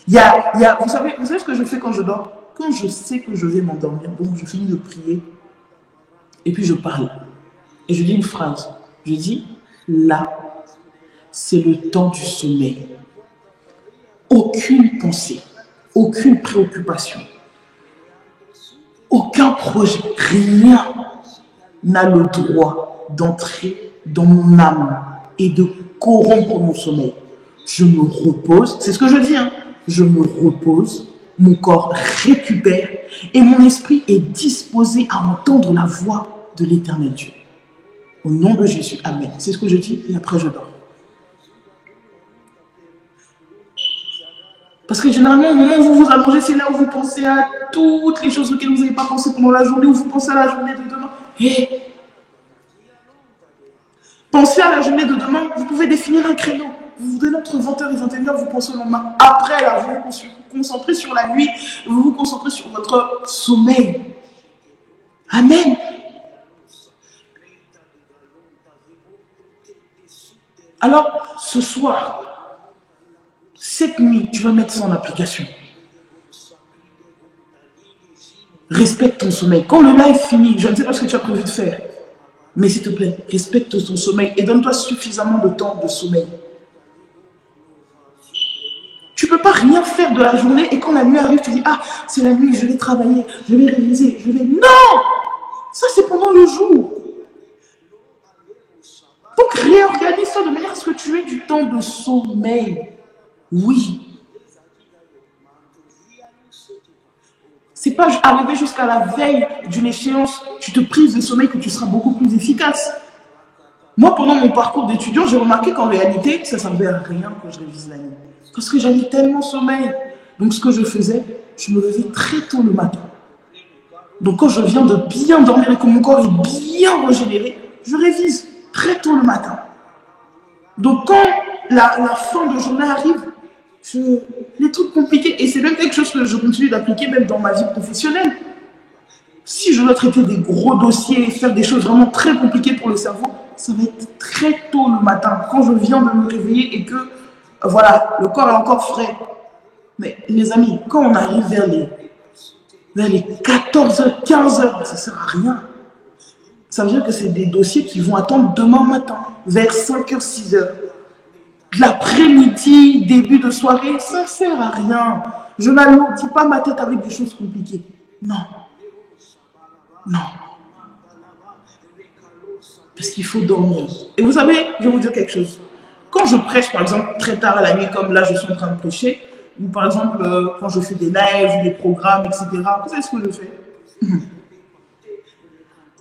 [SPEAKER 2] Vous savez ce que je fais quand je dors? Quand je sais que je vais m'endormir, donc je finis de prier, et puis je parle. Et je dis une phrase. Je dis, là, c'est le temps du sommeil. Aucune pensée, aucune préoccupation, aucun projet, rien n'a le droit d'entrer dans mon âme et de corrompre mon sommeil. Je me repose, c'est ce que je dis, hein. Je me repose, mon corps récupère et mon esprit est disposé à entendre la voix de l'Éternel Dieu. Au nom de Jésus, amen. C'est ce que je dis et après je dors. Parce que généralement, au moment où vous vous allongez, c'est là où vous pensez à toutes les choses auxquelles vous n'avez pas pensé pendant la journée, où vous pensez à la journée de demain. Et pensez à la journée de demain, vous pouvez définir un créneau. Vous vous donnez entre 20h et 21h, vous pensez au lendemain. Après, là, vous vous concentrez sur la nuit, vous vous concentrez sur votre sommeil. Amen. Alors, ce soir, cette nuit, tu vas mettre ça en application. Respecte ton sommeil. Quand le live finit, je ne sais pas ce que tu as prévu de faire, mais s'il te plaît, respecte ton sommeil et donne-toi suffisamment de temps de sommeil. Tu ne peux pas rien faire de la journée et quand la nuit arrive, tu dis « Ah, c'est la nuit, je vais travailler, je vais réviser, je vais... » Non! Ça, c'est pendant le jour. Donc, réorganise-toi de manière à ce que tu aies du temps de sommeil. Oui. C'est pas arriver jusqu'à la veille d'une échéance, tu te prives de sommeil que tu seras beaucoup plus efficace. Moi, pendant mon parcours d'étudiant, j'ai remarqué qu'en réalité, ça ne servait à rien que je révise la nuit. Parce que j'avais tellement sommeil. Donc, ce que je faisais, je me levais très tôt le matin. Donc, quand je viens de bien dormir et que mon corps est bien régénéré, je révise très tôt le matin. Donc, quand la fin de journée arrive, les trucs compliqués, et c'est même quelque chose que je continue d'appliquer même dans ma vie professionnelle. Si je dois traiter des gros dossiers, faire des choses vraiment très compliquées pour le cerveau, ça va être très tôt le matin, quand je viens de me réveiller et que, voilà, le corps est encore frais. Mais les amis, quand on arrive vers les 14h, 15h, ça ne sert à rien. Ça veut dire que c'est des dossiers qui vont attendre demain matin, vers 5h, 6h. L'après-midi, début de soirée, ça ne sert à rien. Je n'alourdis pas ma tête avec des choses compliquées. Non. Non. Parce qu'il faut dormir. Et vous savez, je vais vous dire quelque chose. Quand je prêche, par exemple, très tard à la nuit, comme là, je suis en train de prêcher, ou par exemple, quand je fais des lives, des programmes, etc., vous savez ce que je fais?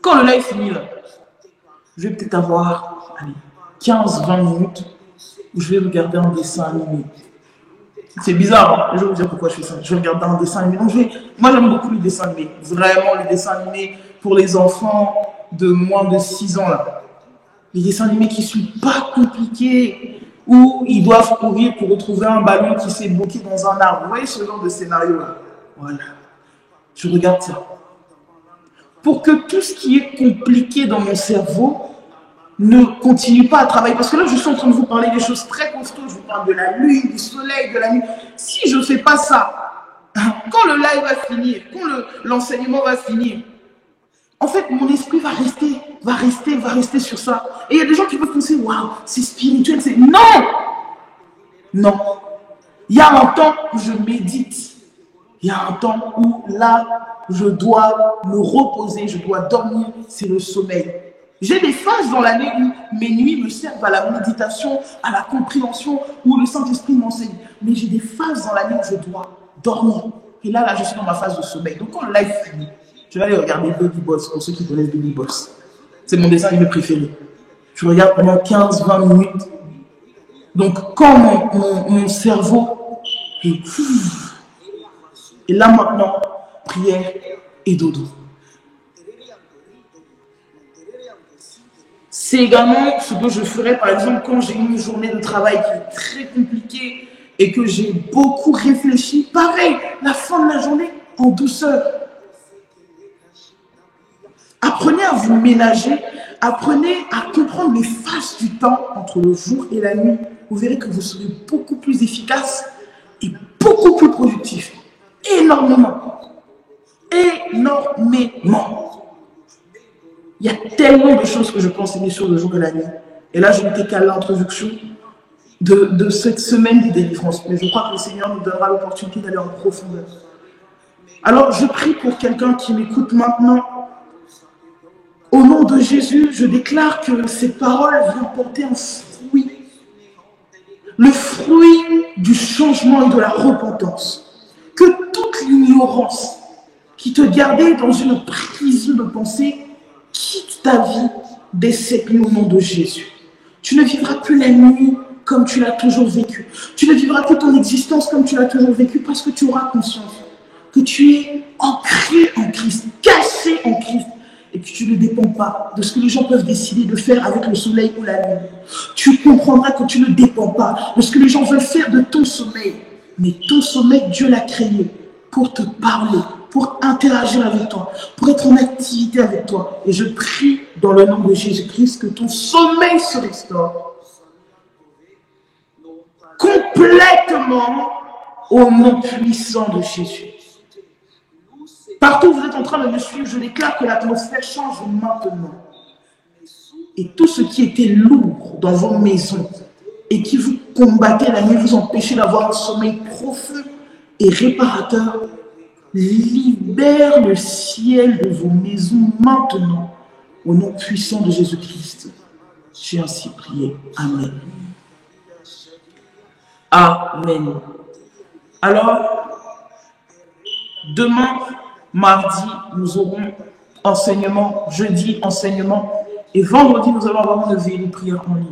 [SPEAKER 2] Quand le live finit, là, je vais peut-être avoir 15-20 minutes où je vais regarder un dessin animé. C'est bizarre, hein? Je vais vous dire pourquoi je fais ça. Je vais regarder un dessin animé. Donc moi, j'aime beaucoup les dessins animés. Vraiment, les dessins animés pour les enfants de moins de 6 ans. Là. Les dessins animés qui ne sont pas compliqués, où ils doivent courir pour retrouver un ballon qui s'est bloqué dans un arbre. Vous voyez ce genre de scénario-là? Voilà. Je regarde ça. Pour que tout ce qui est compliqué dans mon cerveau ne continue pas à travailler. Parce que là, je suis en train de vous parler des choses très costaudes. Je vous parle de la lune, du soleil, de la nuit. Si je ne fais pas ça, quand le live va finir, quand l'enseignement va finir, En fait, mon esprit va rester sur ça. Et il y a des gens qui peuvent penser, waouh, c'est spirituel, c'est... Non! Non. Il y a un temps où je médite. Il y a un temps où là, je dois me reposer, je dois dormir, c'est le sommeil. J'ai des phases dans l'année où mes nuits me servent à la méditation, à la compréhension, où le Saint-Esprit m'enseigne. Mais j'ai des phases dans l'année où je dois dormir. Et là, je suis dans ma phase de sommeil. Donc quand le live finit, je vais aller regarder Baby Boss, pour ceux qui connaissent Baby Boss. C'est mon dessin animé préféré. Je regarde pendant 15-20 minutes. Donc quand mon cerveau est... Et là maintenant, prière et dodo. C'est également ce que je ferai par exemple quand j'ai une journée de travail qui est très compliquée et que j'ai beaucoup réfléchi. Pareil, la fin de la journée en douceur. Apprenez à vous ménager, apprenez à comprendre les phases du temps entre le jour et la nuit. Vous verrez que vous serez beaucoup plus efficace et beaucoup plus productif. Énormément. Énormément. Il y a tellement de choses que je pense aimer sur le jour et la nuit. Et là, je n'étais qu'à l'introduction de cette semaine de délivrance. Mais je crois que le Seigneur nous donnera l'opportunité d'aller en profondeur. Alors, je prie pour quelqu'un qui m'écoute maintenant. Au nom de Jésus, je déclare que ces paroles viennent porter un fruit. Le fruit du changement et de la repentance. Que toute l'ignorance qui te gardait dans une prison de pensée quitte ta vie dès cette nuit au nom de Jésus. Tu ne vivras plus la nuit comme tu l'as toujours vécu. Tu ne vivras plus ton existence comme tu l'as toujours vécu parce que tu auras conscience que tu es ancré en Christ, caché en Christ et que tu ne dépends pas de ce que les gens peuvent décider de faire avec le soleil ou la lune. Tu comprendras que tu ne dépends pas de ce que les gens veulent faire de ton sommeil. Mais ton sommeil, Dieu l'a créé pour te parler, pour interagir avec toi, pour être en activité avec toi. Et je prie dans le nom de Jésus-Christ que ton sommeil se restaure complètement au nom puissant de Jésus. Partout où vous êtes en train de me suivre, je déclare que l'atmosphère change maintenant. Et tout ce qui était lourd dans vos maisons et qui vous combattait la nuit, vous empêchez d'avoir un sommeil profond et réparateur, libère le ciel de vos maisons maintenant, au nom puissant de Jésus-Christ. J'ai ainsi prié. Amen. Amen. Alors, demain, mardi, nous aurons enseignement, jeudi, enseignement, et vendredi, nous allons avoir une veillée de prière en ligne.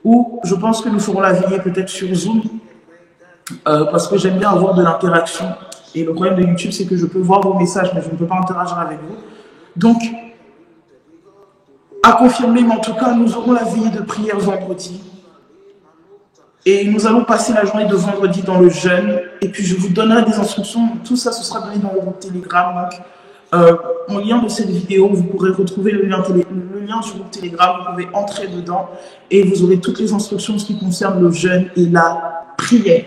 [SPEAKER 2] Ou je pense que nous ferons la veillée peut-être sur Zoom, parce que j'aime bien avoir de l'interaction. Et le problème de YouTube, c'est que je peux voir vos messages, mais je ne peux pas interagir avec vous. Donc, à confirmer, mais en tout cas, nous aurons la veillée de prière vendredi. Et nous allons passer la journée de vendredi dans le jeûne. Et puis, je vous donnerai des instructions. Tout ça, ce sera donné dans le groupe Telegram. Donc, en lien de cette vidéo, vous pourrez retrouver le lien du groupe Telegram. Vous pouvez entrer dedans et vous aurez toutes les instructions en ce qui concerne le jeûne et la prière.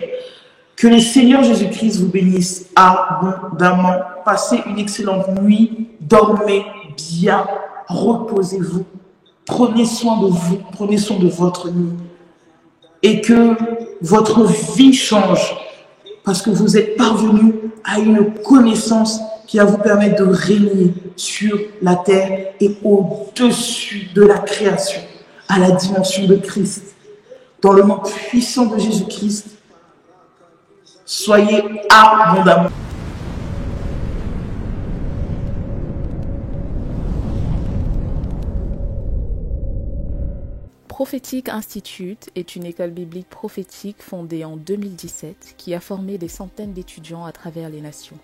[SPEAKER 2] Que le Seigneur Jésus-Christ vous bénisse abondamment. Passez une excellente nuit. Dormez bien. Reposez-vous. Prenez soin de vous. Prenez soin de votre nuit. Et que votre vie change. Parce que vous êtes parvenu à une connaissance qui va vous permettre de régner sur la terre et au-dessus de la création, à la dimension de Christ. Dans le nom puissant de Jésus-Christ, soyez abondamment.
[SPEAKER 1] Prophétique Institute est une école biblique prophétique fondée en 2017 qui a formé des centaines d'étudiants à travers les nations.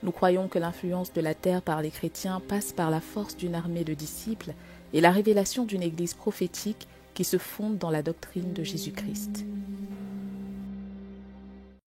[SPEAKER 1] Nous croyons que l'influence de la terre par les chrétiens passe par la force d'une armée de disciples et la révélation d'une église prophétique qui se fonde dans la doctrine de Jésus-Christ.